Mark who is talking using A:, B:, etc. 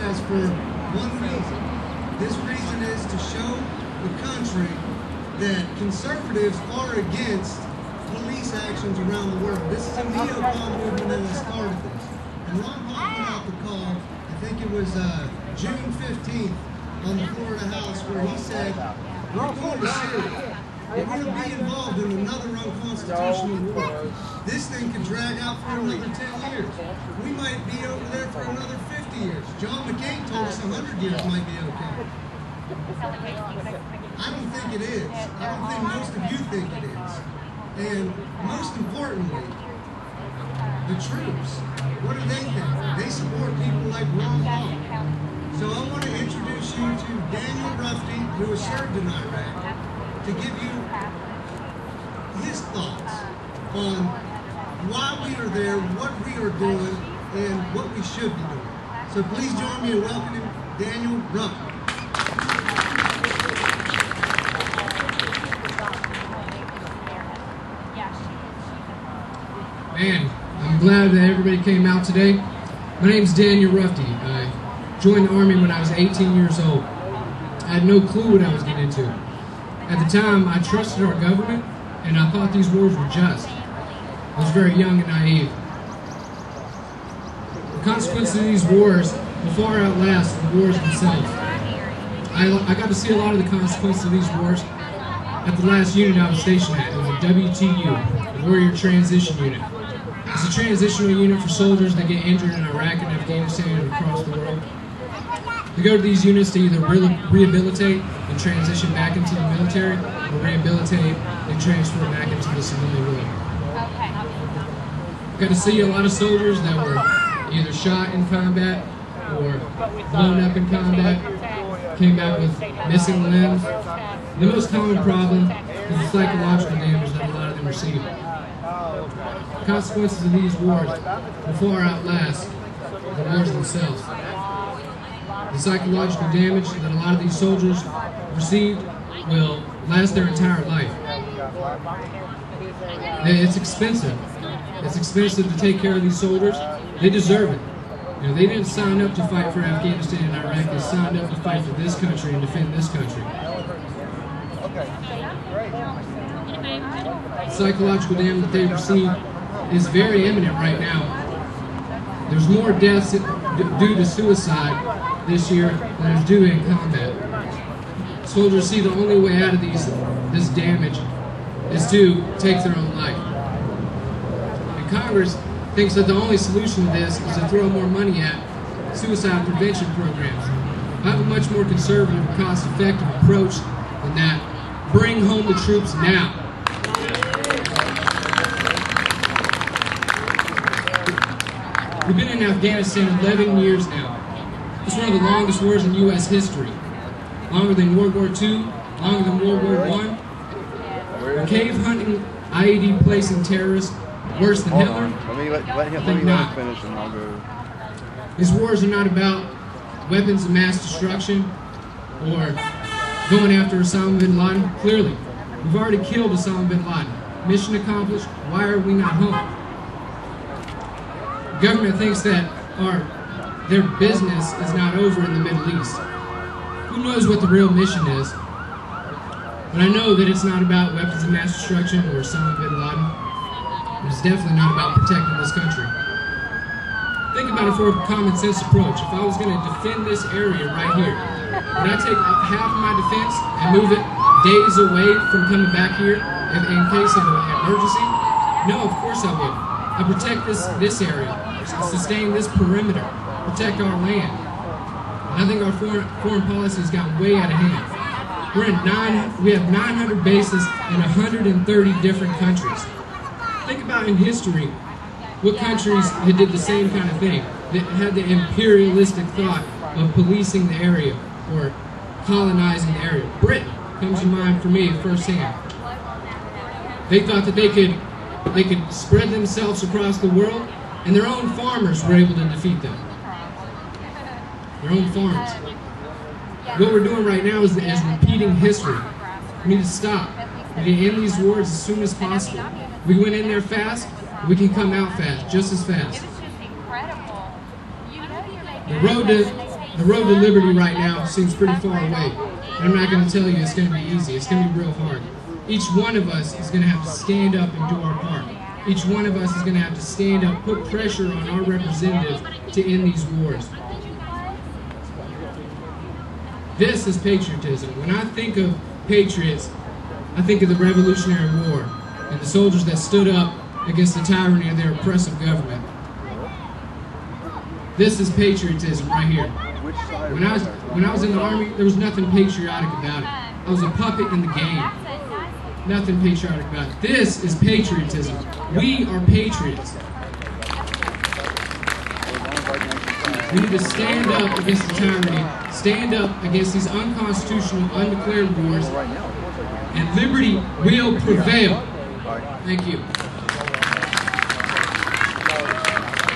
A: protest for one reason. This reason is to show the country that conservatives are against police actions around the world. This is a neocon movement that started this. And Ron Paul put out the call, I think it was June 15th on the Florida House, where he said, we're going to Syria. We're going to be involved in another unconstitutional war. This thing could drag out for another 10 years. We might be over there for another 50 years. John McCain told us 100 years might be okay. I don't think it is. I don't think most of you think it is. And most importantly, the troops, what do they think? They support people like Ron Paul. So I want to introduce you to Daniel Rufty, who has served in Iraq, to give you his thoughts on why we are there, what we are doing, and what we should be doing. So please join me in welcoming Daniel Rufty.
B: Man, I'm glad that everybody came out today. My name's Daniel Rufty. I joined the Army when I was 18 years old. I had no clue what I was getting into. At the time, I trusted our government, and I thought these wars were just. I was very young and naive. The consequences of these wars will far outlast the wars themselves. I got to see a lot of the consequences of these wars at the last unit I was stationed at. It was a WTU, the Warrior Transition Unit. It's a transitional unit for soldiers that get injured in Iraq and Afghanistan and across the world. We go to these units to either rehabilitate and transition back into the military, or rehabilitate and transfer back into the civilian world. Got to see a lot of soldiers that were either shot in combat or blown up in combat, came back with missing limbs. The most common problem is the psychological damage that a lot of them receive. The consequences of these wars will far outlast the wars themselves. The psychological damage that a lot of these soldiers received will last their entire life. It's expensive. It's expensive to take care of these soldiers. They deserve it. You know, they didn't sign up to fight for Afghanistan and Iraq. They signed up to fight for this country and defend this country. The psychological damage that they receive is very imminent right now. There's more deaths due to suicide this year than there's due in combat. Soldiers see the only way out of this damage is to take their own life. And Congress thinks that the only solution to this is to throw more money at suicide prevention programs. I have a much more conservative and cost-effective approach than that. Bring home the troops now. We've been in Afghanistan 11 years now. It's one of the longest wars in U.S. history. Longer than World War II, longer than World War I. Cave hunting, IED placing terrorists, worse than Hitler?
C: Let him finish and I'll go.
B: These wars are not about weapons of mass destruction or going after Osama bin Laden. Clearly, we've already killed Osama bin Laden. Mission accomplished. Why are we not home? The government thinks that their business is not over in the Middle East. Who knows what the real mission is? But I know that it's not about weapons of mass destruction or Osama bin Laden. It's definitely not about protecting this country. Think about it for a common sense approach. If I was going to defend this area right here, would I take half of my defense and move it days away from coming back here in case of an emergency? No, of course I would. I protect this area, sustain this perimeter, protect our land. And I think our foreign policy has gotten way out of hand. We have 900 bases in 130 different countries. Think about in history what countries that did the same kind of thing, that had the imperialistic thought of policing the area or colonizing the area. Britain comes to mind for me firsthand. They thought that they could spread themselves across the world, and their own farmers were able to defeat them. Their own farmers. What we're doing right now is repeating history. We need to stop. We need to end these wars as soon as possible. We went in there fast, we can come out fast, just as fast. The road to The road to liberty right now seems pretty far away. I'm not going to tell you it's going to be easy. It's going to be real hard. Each one of us is going to have to stand up and do our part. Each one of us is going to have to stand up, put pressure on our representatives to end these wars. This is patriotism. When I think of patriots, I think of the Revolutionary War and the soldiers that stood up against the tyranny of their oppressive government. This is patriotism right here. When I was in the Army, there was nothing patriotic about it. I was a puppet in the game. Nothing patriotic about it. This is patriotism. We are patriots. We need to stand up against the tyranny, stand up against these unconstitutional, undeclared wars, and liberty will prevail. Thank you.